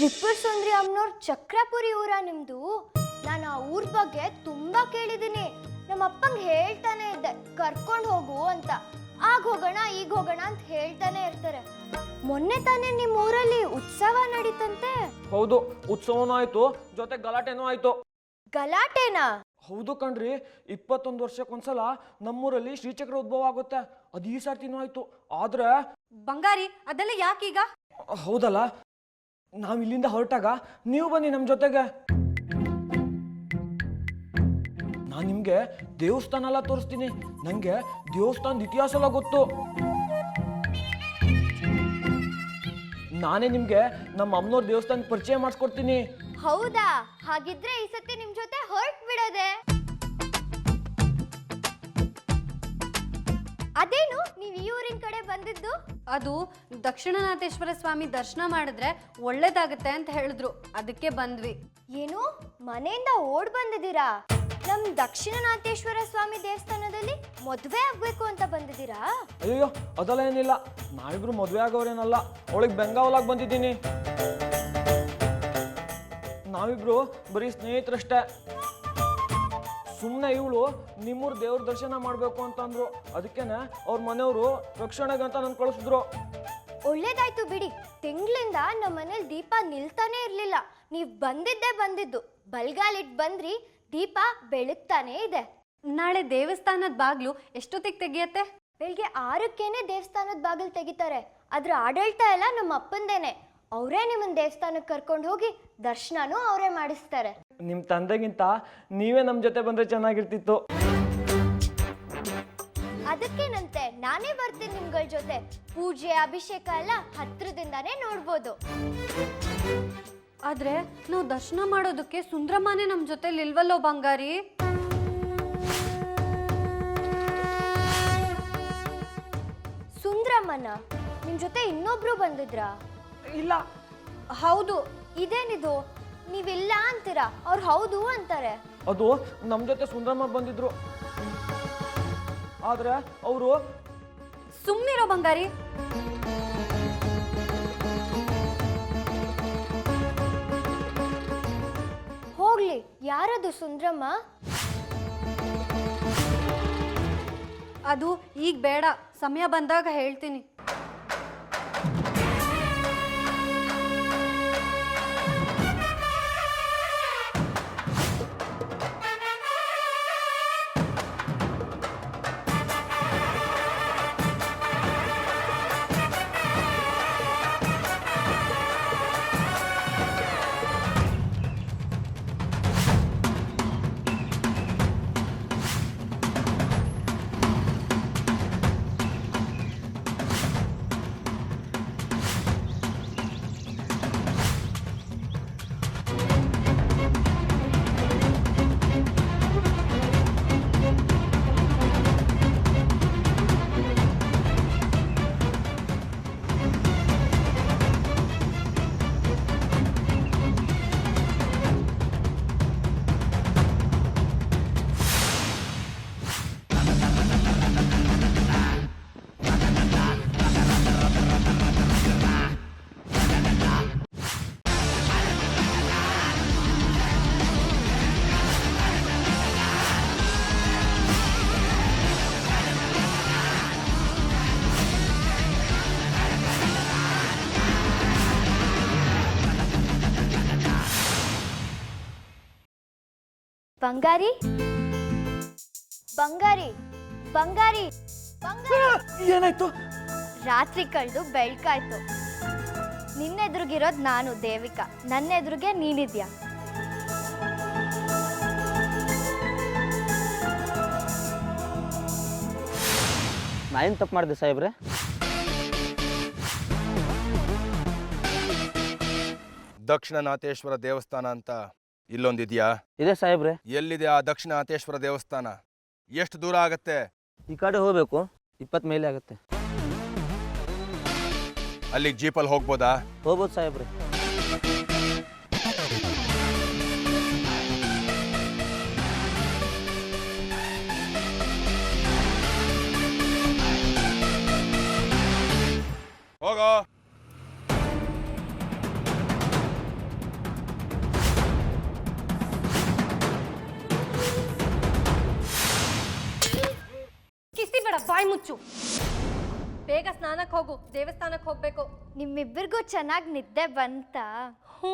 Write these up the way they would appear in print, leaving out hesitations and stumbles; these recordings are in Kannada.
ತ್ರಿಪುರ ಸುಂದರಿ ಅಮ್ಮನವ್ರ ಚಕ್ರಪುರಿ ಊರ ನಿಮ್ದು? ನಾನು ಆ ಊರ್ ಬಗ್ಗೆ ತುಂಬಾ ಕೇಳಿದ್ದೀನಿ. ನಮ್ಮ ಅಪ್ಪಂಗೆ ಹೇಳ್ತಾನೆ ಇದ್ದೆ ಕರ್ಕೊಂಡು ಹೋಗು ಅಂತ. ಆಗ ಹೋಗೋಣ ಈಗ ಹೋಗೋಣ ಅಂತ ಹೇಳ್ತಾನೆ ಇರ್ತಾರೆ. ಮೊನ್ನೆ ತಾನೇ ನಿಮ್ಮ ಊರಲ್ಲಿ ಉತ್ಸವ ನಡೀತಂತೆ? ಹೌದು, ಉತ್ಸವನೂ ಆಯ್ತು, ಜೊತೆ ಗಲಾಟೆನೂ ಆಯ್ತು. ಗಲಾಟೆನಾ? ಹೌದು ಕಣ್ರಿ, 21 ವರ್ಷಕ್ಕೊಂದ್ಸಲ ನಮ್ಮೂರಲ್ಲಿ ಶ್ರೀಚಕ್ರ ಉದ್ಭವ ಆಗುತ್ತೆ. ಅದು ಈ ಸರ್ತಿನೂ ಆಯ್ತು. ಆದ್ರೆ ಬಂಗಾರಿ, ಅದೆಲ್ಲ ಯಾಕೀಗ? ಹೌದಲ್ಲ, ನಾವ್ ಇಲ್ಲಿಂದ ಹೊರಟಾಗ ನೀವು ಬನ್ನಿ ನಮ್ಮ ಜೊತೆಗೆ. ನಾನು ನಿಮ್ಗೆ ದೇವಸ್ಥಾನ ಎಲ್ಲ ತೋರಿಸ್ತೀನಿ. ನಂಗೆ ದೇವಸ್ಥಾನದ ಇತಿಹಾಸ ಎಲ್ಲ ಗೊತ್ತು. ನಾನೇ ನಿಮ್ಗೆ ನಮ್ಮ ಅಮ್ಮನವ್ರ ದೇವಸ್ಥಾನ ಪರಿಚಯ ಮಾಡಿಸ್ಕೊಡ್ತೀನಿ. ಹೌದಾ? ಹಾಗಿದ್ರೆ ಈ ಸತಿ ನಿಮ್ ಜೊತೆ ಹೊರಟ್ ಬಿಡೋದೆ. ಅದೇನು ನೀವ್ ಈ ಊರಿನ ಕಡೆ ಬಂದಿದ್ದು? ಅದು ದಕ್ಷಿಣನಾಥೇಶ್ವರ ಸ್ವಾಮಿ ದರ್ಶನ ಮಾಡಿದ್ರೆ ಒಳ್ಳೇದಾಗತ್ತೆ ಅಂತ ಹೇಳಿದ್ರು, ಅದಕ್ಕೆ ಬಂದ್ವಿ. ಏನು, ಮನೆಯಿಂದ ಓಡ್ ಬಂದಿದ್ದೀರಾ? ನಮ್ ದಕ್ಷಿಣನಾಥೇಶ್ವರ ಸ್ವಾಮಿ ದೇವಸ್ಥಾನದಲ್ಲಿ ಮದ್ವೆ ಆಗ್ಬೇಕು ಅಂತ ಬಂದಿದ್ದೀರಾ? ಅಯ್ಯೋ, ಅದೆಲ್ಲ ಏನಿಲ್ಲ. ನಾವಿಬ್ರು ಮದ್ವೆ ಆಗೋರೇನಲ್ಲ, ಅವಳಿಗೆ ಬೆಂಗಾವಲಾಗಿ ಬಂದಿದ್ದೀನಿ. ನಾವಿಬ್ರು ಬರೀ ಸ್ನೇಹಿತರಷ್ಟೇ. ಸುಮ್ಮನೆ ಇವಳು ನಿಮ್ಮೂರು ದೇವ್ರ ದರ್ಶನ ಮಾಡಬೇಕು ಅಂತಂದ್ರು. ಅದಕ್ಕೇನೆ ಅವ್ರ ಮನೆಯವರು ರಕ್ಷಣೆಗಂತ ನನ್ ಕಳಿಸಿದ್ರು. ಒಳ್ಳೇದಾಯ್ತು ಬಿಡಿ. ತಿಂಗಳಿಂದ ನಮ್ಮ ಮನೇಲಿ ದೀಪ ನಿಲ್ತಾನೆ ಇರ್ಲಿಲ್ಲ. ನೀವ್ ಬಂದಿದ್ದು. ಬಲ್ಗಾಲಿಟ್ ಬಂದ್ರಿ, ದೀಪ ಬೆಳಗ್ತಾನೆ ಇದೆ. ನಾಳೆ ದೇವಸ್ಥಾನದ ಬಾಗ್ಲು ಎಷ್ಟೊತ್ತಿಗೆ ತೆಗಿಯತ್ತೆ? ಬೆಳಿಗ್ಗೆ 6ಕ್ಕೇನೆ ದೇವಸ್ಥಾನದ ಬಾಗಿಲು ತೆಗಿತಾರೆ. ಅದ್ರ ಆಡಳಿತ ಎಲ್ಲ ನಮ್ಮ ಅಪ್ಪಂದೇನೆ. ಅವರೇ ನಿಮ್ಮನ್ನ ದೇವಸ್ಥಾನಕ್ಕೆ ಕರ್ಕೊಂಡು ಹೋಗಿ ದರ್ಶನನೂ ಅವರೇ ಮಾಡಿಸ್ತಾರೆ. ನಿಮ್ ತಂದೆಗಿಂತ ನೀವೇ ನಮ್ ಜೊತೆ ಬಂದ್ರೆ ಚೆನ್ನಾಗಿರ್ತಿತ್ತು. ಅದಕ್ಕೇನಂತೆ, ನಾನೇ ಬರ್ತೀನಿ ನಿಮ್ಗಳ ಜೊತೆ. ಪೂಜೆ ಅಭಿಷೇಕ ಎಲ್ಲ ಹತ್ರದಿಂದಾನೇ ನೋಡ್ಬೋದು. ಆದ್ರೆ ನಾವು ದರ್ಶನ ಮಾಡೋದಕ್ಕೆ ಸುಂದ್ರಮ್ಮನೇ ನಮ್ ಜೊತೆಲಿ ಇಲ್ವಲ್ಲೋ ಬಂಗಾರಿ? ಸುಂದ್ರಮ್ಮನ ನಿಮ್ ಜೊತೆ ಇನ್ನೊಬ್ರು ಬಂದಿದ್ರಾ? ಇಲ್ಲ. ಹೌದು. ಇದೇನಿದು, ನೀವಿಲ್ಲ ಅಂತೀರಾ, ಅವ್ರು ಹೌದು ಅಂತಾರೆ. ಅದು ನಮ್ ಜೊತೆ ಸುಂದರಮ್ಮ ಬಂದಿದ್ರು. ಆದ್ರೆ ಅವರು ಸುಮ್ನಿರೋ ಬಂಗಾರಿ. ಹೋಗ್ಲಿ, ಯಾರದು ಸುಂದ್ರಮ್ಮ? ಅದು ಈಗ ಬೇಡ, ಸಮಯ ಬಂದಾಗ ಹೇಳ್ತೀನಿ. ಬಂಗಾರಿ, ಬಂಗಾರಿ, ಬಂಗಾರಿ, ಬಂಗಾರಿ. ಏನಾಯ್ತು? ರಾತ್ರಿ ಕಳೆದು ಬೆಳ್ಕಾಯ್ತು. ನಿನ್ನೆದುರುಗಿರೋದು ನಾನು ದೇವಿಕಾ, ನನ್ನೆದುರಿಗೆ ನೀನಿದ್ಯಾ. ನಾ ಏನು ತಪ್ಪು ಮಾಡಿದೆ ಸಾಹೇಬ್ರೆ? ದಕ್ಷಿಣನಾಥೇಶ್ವರ ದೇವಸ್ಥಾನ ಅಂತ ಇಲ್ಲೊಂದಿದೆಯಾ? ಇದೆ ಸಾಹೇಬ್ರೆ. ಎಲ್ಲಿದೆ ಆ ದಕ್ಷಿಣನಾಥೇಶ್ವರ ದೇವಸ್ಥಾನ? ಎಷ್ಟು ದೂರ ಆಗತ್ತೆ? ಈ ಕಡೆ ಹೋಗ್ಬೇಕು, 20 ಮೈಲಿ ಆಗುತ್ತೆ. ಅಲ್ಲಿ ಜೀಪಲ್ಲಿ ಹೋಗ್ಬೋದಾ? ಹೋಗ್ಬೋದು ಸಾಹೇಬ್ರೆ. ಹೋಗೋ. ಕೀರ್ತಿ ಬೇಡ, ಬಾಯಿ ಮುಚ್ಚು. ಬೇಗ ಸ್ನಾನಕ್ಕೆ ಹೋಗು, ದೇವಸ್ಥಾನಕ್ಕೆ ಹೋಗ್ಬೇಕು. ನಿಮ್ಮಿಬ್ಬರಿಗೂ ಚೆನ್ನಾಗಿ ನಿದ್ದೆ ಬಂತಾ? ಹ್ಞೂ,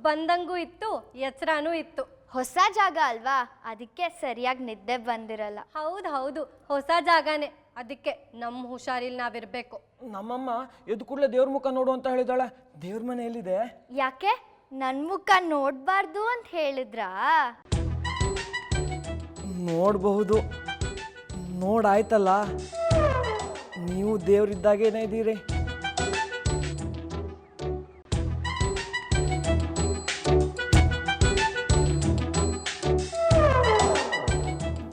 ಬಂದಂಗೂ ಇತ್ತು, ಎಚ್ಚರನೂ ಇತ್ತು. ಹೊಸ ಜಾಗ ಅಲ್ವಾ, ಅದಕ್ಕೆ ಸರಿಯಾಗಿ ನಿದ್ದೆ ಬಂದಿರಲ್ಲ. ಹೌದು, ಹೊಸ ಜಾಗನೇ, ಅದಕ್ಕೆ ನಮ್ಮ ಹುಷಾರಿಲ್ ನಾವಿರ್ಬೇಕು. ನಮ್ಮಮ್ಮ ಎದ್ದು ಕೂಡಲೇ ದೇವ್ರ ಮುಖ ನೋಡು ಅಂತ ಹೇಳಿದಾಳೆ. ದೇವ್ರ ಮನೆ ಎಲ್ಲಿದೆ? ಯಾಕೆ ನನ್ನ ಮುಖ ನೋಡಬಾರ್ದು ಅಂತ ಹೇಳಿದ್ರಾ? ನೋಡಬಹುದು, ನೋಡಾಯ್ತಲ್ಲ, ನೀವು ದೇವ್ರಿದ್ದಾಗೇನೇ ಇದ್ದೀರಿ.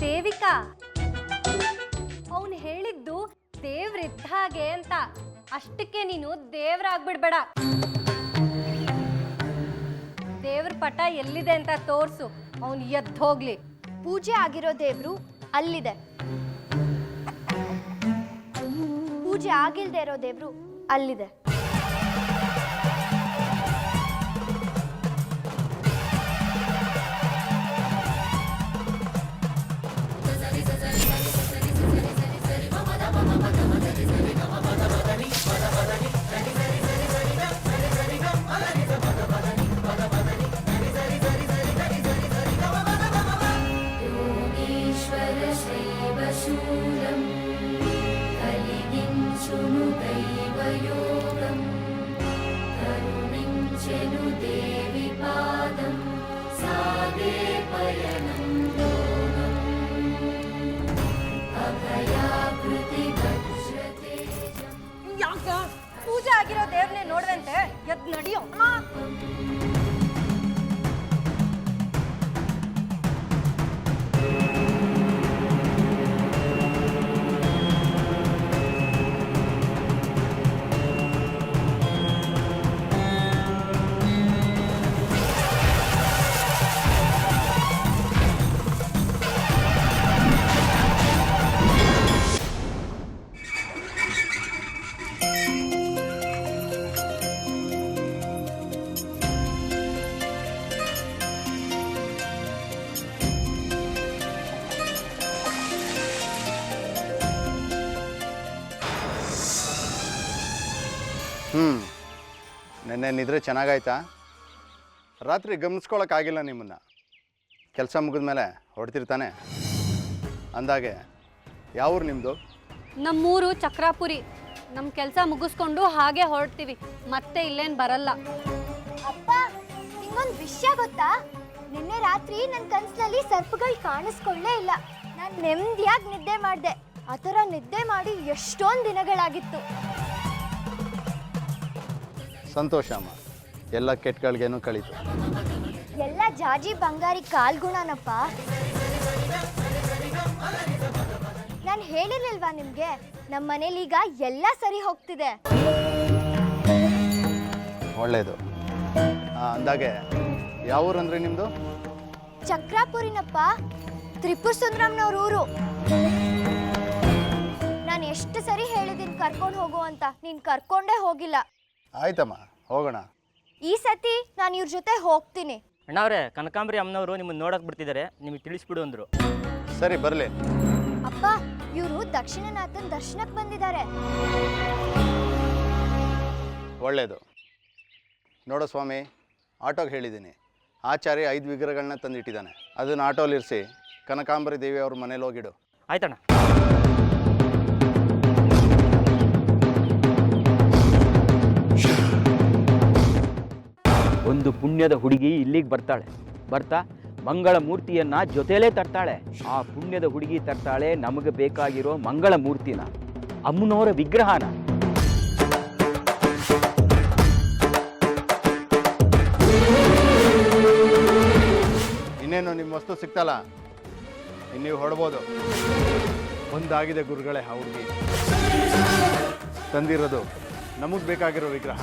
ದೇವಿಕಾ, ಅವನು ಹೇಳಿದ್ದು ದೇವ್ರಿದ್ದ ಹಾಗೆ ಅಂತ, ಅಷ್ಟಕ್ಕೆ ನೀನು ದೇವ್ರಾಗ್ಬಿಡ್ಬೇಡ. ದೇವ್ರ ಪಟ ಎಲ್ಲಿದೆ ಅಂತ ತೋರ್ಸು, ಅವನು ಎದ್ದು ಹೋಗ್ಲಿ. ಪೂಜೆ ಆಗಿರೋ ದೇವ್ರು ಅಲ್ಲಿದೆ, ಪೂಜೆ ಆಗಿಲ್ದೇ ಇರೋ ದೇವ್ರು ಅಲ್ಲಿದೆ. ಪೂಜೆ ಆಗಿರೋ ದೇವ್ರನ್ನೇ ನೋಡ್ದಂತೆ ಎದ್ ನಡಿಯೋ. ನೆನ್ನೆ ನಿದ್ರೆ ಚೆನ್ನಾಗಾಯ್ತಾ? ರಾತ್ರಿ ಗಮನಿಸ್ಕೊಳಕ್ಕಾಗಿಲ್ಲ ನಿಮ್ಮನ್ನು. ಕೆಲಸ ಮುಗಿದ್ಮೇಲೆ ಹೊಡ್ತಿರ್ತಾನೆ. ಅಂದಾಗೆ ಯಾವೂರು ನಿಮ್ಮದು? ನಮ್ಮೂರು ಚಕ್ರಾಪುರಿ. ನಮ್ಮ ಕೆಲಸ ಮುಗಿಸ್ಕೊಂಡು ಹಾಗೆ ಹೊರಡ್ತೀವಿ, ಮತ್ತೆ ಇಲ್ಲೇನು ಬರಲ್ಲ. ಅಪ್ಪ, ನಿಂಗೊಂದು ವಿಷಯ ಗೊತ್ತಾ? ನಿನ್ನೆ ರಾತ್ರಿ ನನ್ನ ಕನಸಿನಲ್ಲಿ ಸರ್ಪಗಳು ಕಾಣಿಸ್ಕೊಳ್ಳೇ ಇಲ್ಲ. ನಾನು ನೆಮ್ಮದಿಯಾಗಿ ನಿದ್ದೆ ಮಾಡಿದೆ. ಆ ಥರ ನಿದ್ದೆ ಮಾಡಿ ಎಷ್ಟೊಂದು ದಿನಗಳಾಗಿತ್ತು. ಸಂತೋಷ ಅಮ್ಮ, ಎಲ್ಲ ಕೆಟ್ಟಗಳಿಗೇನು ಕಳೀತು. ಎಲ್ಲ ಜಾಜಿ ಬಂಗಾರಿ ಕಾಲ್ಗುಣನಪ್ಪ. ನಾನು ಹೇಳಿರ್ಲಿಲ್ವಾ ನಿಮ್ಗೆ, ನಮ್ಮ ಮನೇಲಿ ಈಗ ಎಲ್ಲ ಸರಿ ಹೋಗ್ತಿದೆ. ಒಳ್ಳೆಯದು. ಅಂದಾಗೆ ಯಾವ ಊರು ಅಂದರೆ ನಿಮ್ಮದು? ಚಕ್ರಾಪುರಿನಪ್ಪ, ತ್ರಿಪುರ ಸುಂದರಂನವ್ರ ಊರು. ನಾನು ಎಷ್ಟು ಸರಿ ಹೇಳಿದ್ದೀನಿ ಕರ್ಕೊಂಡು ಹೋಗು ಅಂತ, ನೀನು ಕರ್ಕೊಂಡೇ ಹೋಗಿಲ್ಲ. ಆಯ್ತಮ್ಮ, ಹೋಗೋಣ. ಈ ಸತಿ ನಾನು ಇವ್ರ ಜೊತೆ ಹೋಗ್ತೀನಿ. ಅಣ್ಣವ್ರೆ, ಕನಕಾಂಬರಿ ಅಮ್ಮನವರು ನಿಮ್ಮನ್ನು ನೋಡಕ್ಕೆ ಬಿಡ್ತಿದ್ದಾರೆ, ನಿಮಗೆ ತಿಳಿಸ್ಬಿಡು ಅಂದರು. ಸರಿ, ಬರಲಿ. ಅಪ್ಪ, ಇವರು ದಕ್ಷಿಣನಾಥನ್ ದರ್ಶನಕ್ಕೆ ಬಂದಿದ್ದಾರೆ. ಒಳ್ಳೆಯದು. ನೋಡೋ ಸ್ವಾಮಿ, ಆಟೋಗೆ ಹೇಳಿದ್ದೀನಿ, ಆಚಾರ್ಯ 5 ವಿಗ್ರಹಗಳನ್ನ ತಂದಿಟ್ಟಿದ್ದಾನೆ. ಅದನ್ನು ಆಟೋಲಿರಿಸಿ ಕನಕಾಂಬರಿ ದೇವಿ ಅವ್ರ ಮನೇಲಿ ಹೋಗಿಡು. ಆಯ್ತಣ್ಣ. ಒಂದು ಪುಣ್ಯದ ಹುಡುಗಿ ಇಲ್ಲಿಗೆ ಬರ್ತಾ ಮಂಗಳ ಮೂರ್ತಿಯನ್ನ ಜೊತೆಲೇ ತರ್ತಾಳೆ. ಆ ಪುಣ್ಯದ ಹುಡುಗಿ ತರ್ತಾಳೆ ನಮಗೆ ಬೇಕಾಗಿರೋ ಮಂಗಳ ಮೂರ್ತಿನ, ಅಮ್ಮನವರ ವಿಗ್ರಹನ. ಇನ್ನೇನು ನಿಮ್ಮ ವಸ್ತು ಸಿಕ್ತಲ್ಲ, ಇನ್ನೀವು ಹೊಡ್ಬೋದು. ಒಂದಾಗಿದೆ ಗುರುಗಳೇ, ಆ ಹುಡುಗಿ ತಂದಿರೋದು ನಮಗೆ ಬೇಕಾಗಿರೋ ವಿಗ್ರಹ.